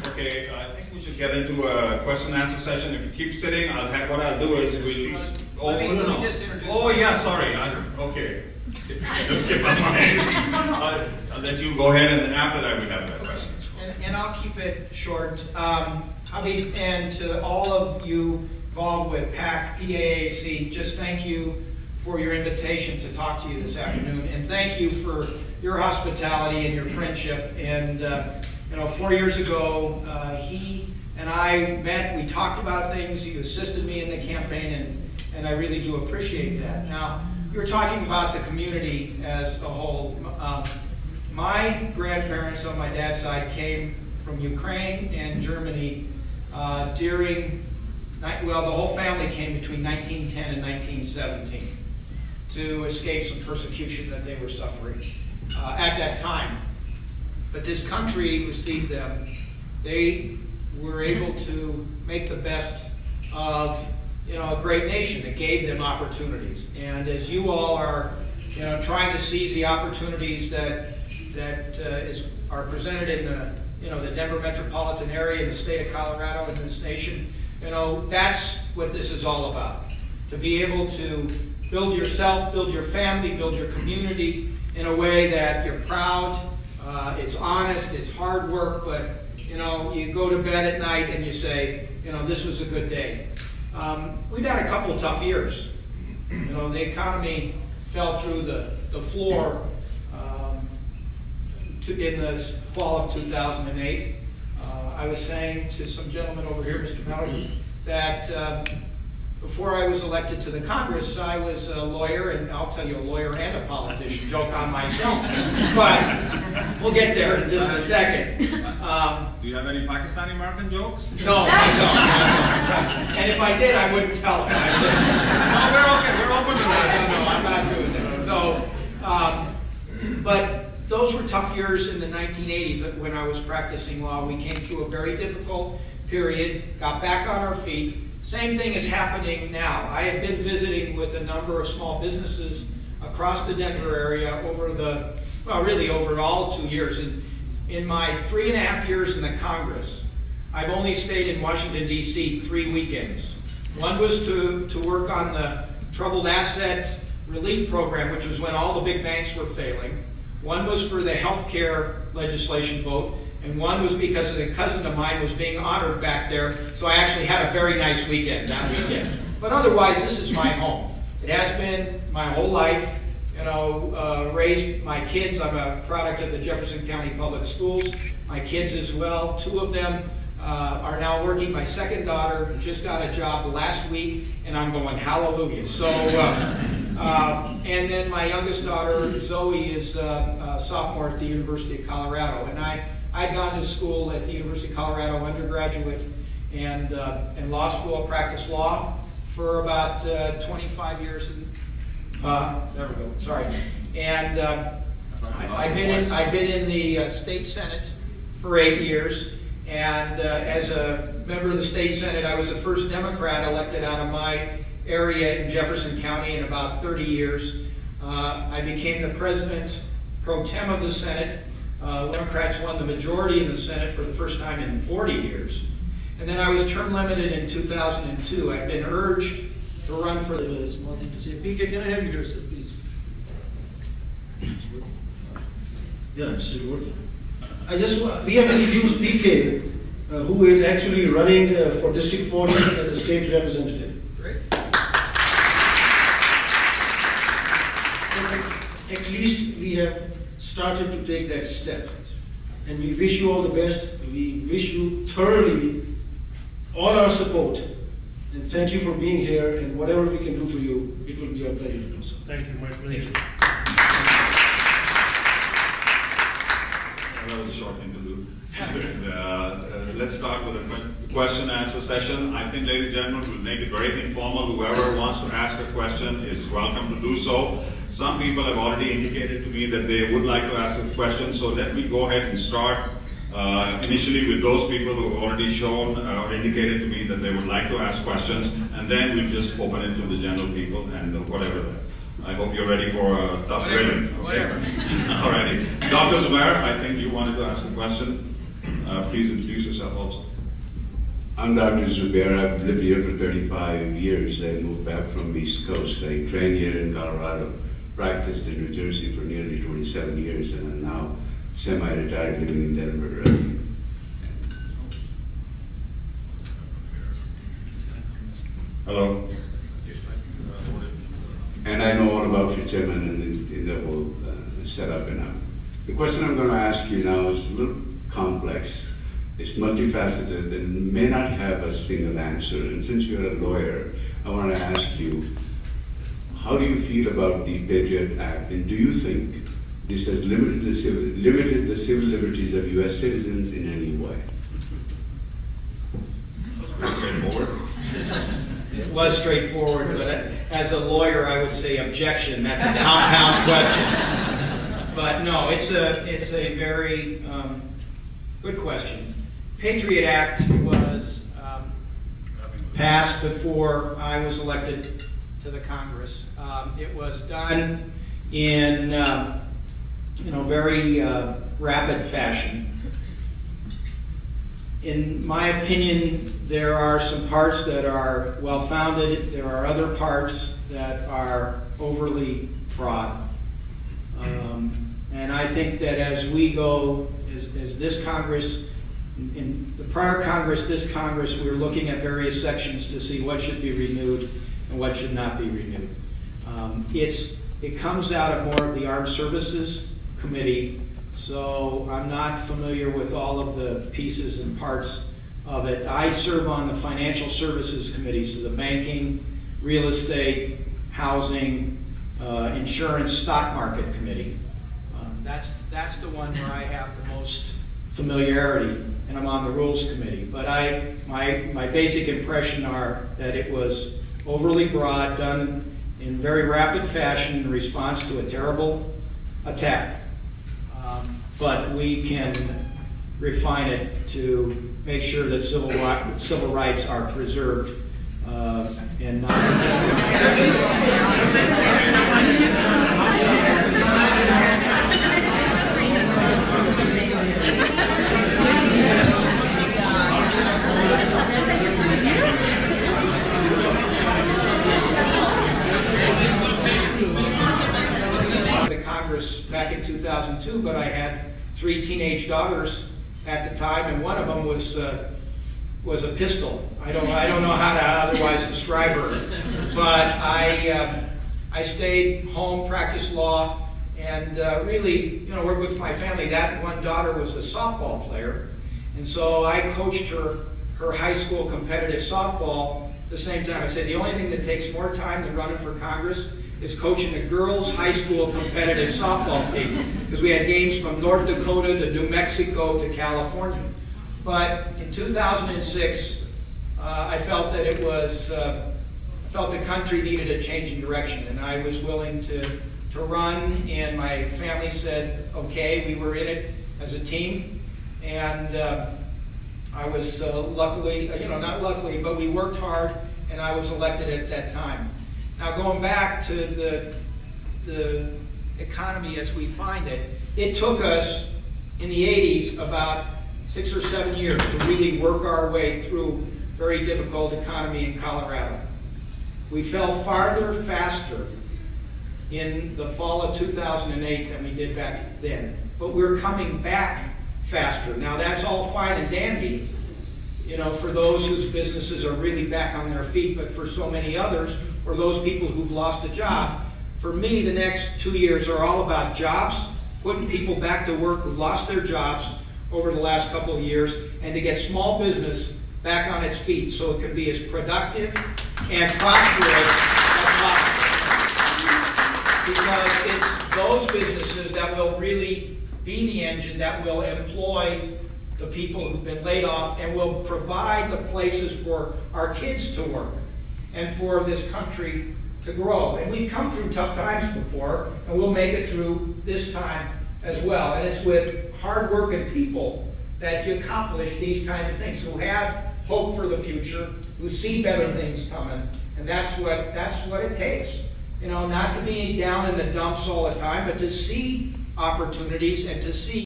Okay, I think we should get into a question and answer session. If you keep sitting, what I'll do is Oh yeah, sorry. Okay. Just skip my mind. I'll let you go ahead, and then after that we have that questions. And I'll keep it short. And to all of you involved with PAAC, just thank you for your invitation to talk to you this afternoon, and thank you for your hospitality and your friendship. And 4 years ago, he and I met. We talked about things. He assisted me in the campaign, and I really do appreciate that. Now, you're talking about the community as a whole. My grandparents on my dad's side came from Ukraine and Germany the whole family came between 1910 and 1917 to escape some persecution that they were suffering at that time. But this country received them. They were able to make the best of a great nation that gave them opportunities. And as you all are trying to seize the opportunities that are presented in the Denver metropolitan area, in the state of Colorado, and this nation, that's what this is all about. To be able to build yourself, build your family, build your community in a way that you're proud, it's honest, it's hard work, but you go to bed at night and you say, this was a good day. We've had a couple of tough years. The economy fell through the floor in the fall of 2008. I was saying to some gentleman over here, Mr. Malley, that before I was elected to the Congress, I was a lawyer, and I'll tell you, a lawyer and a politician, joke on myself. But we'll get there in just a second. Do you have any Pakistani American jokes? No, I don't. And if I did, I wouldn't tell them. No, we're okay. We're open to that. No, I'm not doing that. So, but those were tough years in the 1980s when I was practicing law. We came through a very difficult period, got back on our feet. Same thing is happening now. I have been visiting with a number of small businesses across the Denver area over all 2 years. And in my 3.5 years in the Congress, I've only stayed in Washington, D.C. 3 weekends. One was to work on the troubled asset relief program, which was when all the big banks were failing. One was for the health care legislation vote, and one was because a cousin of mine was being honored back there, so I actually had a very nice weekend that weekend. But otherwise, this is my home. It has been my whole life. Raised my kids. I'm a product of the Jefferson County Public Schools. My kids as well. 2 of them are now working. My second daughter just got a job last week, and I'm going, hallelujah. So, and then my youngest daughter, Zoe, is a sophomore at the University of Colorado. And I'd gone to school at the University of Colorado undergraduate and law school, practiced law for about 25 years. There we go, sorry. And I've been in the state senate for 8 years. And as a member of the state senate, I was the first Democrat elected out of my area in Jefferson County in about 30 years. I became the president pro tem of the Senate. Democrats won the majority in the Senate for the first time in 40 years. And then I was term limited in 2002. I've been urged to run for the... Small thing to say. PK, can I have you here, sir, please? Yeah, it's still working. We have introduced PK, who is actually running for District 40 as a state representative. Great. At least we have started to take that step. And we wish you all the best. We wish you thoroughly all our support. And thank you for being here, and whatever we can do for you, it will be our pleasure to do so. Thank you, my pleasure. That was a short thing to do. Let's start with a question and answer session. I think, ladies and gentlemen, we'll make it very informal. Whoever wants to ask a question is welcome to do so. Some people have already indicated to me that they would like to ask a question, so let me go ahead and start initially with those people who have already shown or indicated to me that they would like to ask questions, and then we'll just open it to the general people and whatever. I hope you're ready for a tough grilling. Okay? Alrighty. Dr. Zubair, I think you wanted to ask a question. Please introduce yourself also. I'm Dr. Zubair. I've lived here for 35 years. I moved back from East Coast. I trained here in Colorado, practiced in New Jersey for nearly 27 years, and I'm now semi-retired living in Denver. Hello. And I know all about your chairman and in the whole setup. And the question I'm going to ask you now is a little complex. It's multifaceted and may not have a single answer. And since you're a lawyer, I want to ask you, how do you feel about the Patriot Act? And do you think this has limited the civil liberties of U.S. citizens in any way? Straightforward. It was straightforward, but as a lawyer, I would say objection. That's a compound question. But no, it's a very good question. Patriot Act was passed before I was elected to the Congress. It was done in very rapid fashion. In my opinion, there are some parts that are well-founded. There are other parts that are overly broad. And I think that as we go, as this Congress, in the prior Congress, this Congress, we were looking at various sections to see what should be renewed and what should not be renewed. It comes out of more of the Armed Services Committee, so I'm not familiar with all of the pieces and parts of it. I serve on the Financial Services Committee, so the banking, real estate, housing, insurance, stock market committee. That's the one where I have the most familiarity, and I'm on the Rules Committee. But my basic impression are that it was overly broad, done in very rapid fashion in response to a terrible attack. But we can refine it to make sure that civil rights are preserved and not. The Congress back in 2002, but I had 3 teenage daughters at the time, and one of them was a pistol. I don't know how to otherwise describe her, but I stayed home, practiced law, and really, worked with my family. That one daughter was a softball player, and so I coached her high school competitive softball at the same time. I said the only thing that takes more time than running for Congress is coaching a girls' high school competitive softball team, because we had games from North Dakota to New Mexico to California. But in 2006, I felt that the country needed a change in direction, and I was willing to run, and my family said, okay, we were in it as a team, and I was luckily, not luckily, but we worked hard, and I was elected at that time. Now, going back to the economy as we find it, it took us in the 80s about 6 or 7 years to really work our way through very difficult economy in Colorado. We fell farther faster in the fall of 2008 than we did back then, but we're coming back faster. Now, that's all fine and dandy, for those whose businesses are really back on their feet, but for so many others, or those people who've lost a job, for me, the next 2 years are all about jobs, putting people back to work who lost their jobs over the last couple of years, and to get small business back on its feet so it can be as productive and prosperous as possible. Because it's those businesses that will really be the engine that will employ the people who've been laid off and will provide the places for our kids to work and for this country to grow. And we've come through tough times before, and we'll make it through this time as well. And it's with hard-working people that you accomplish these kinds of things, who have hope for the future, who see better things coming, and that's what it takes. Not to be down in the dumps all the time, but to see opportunities and to see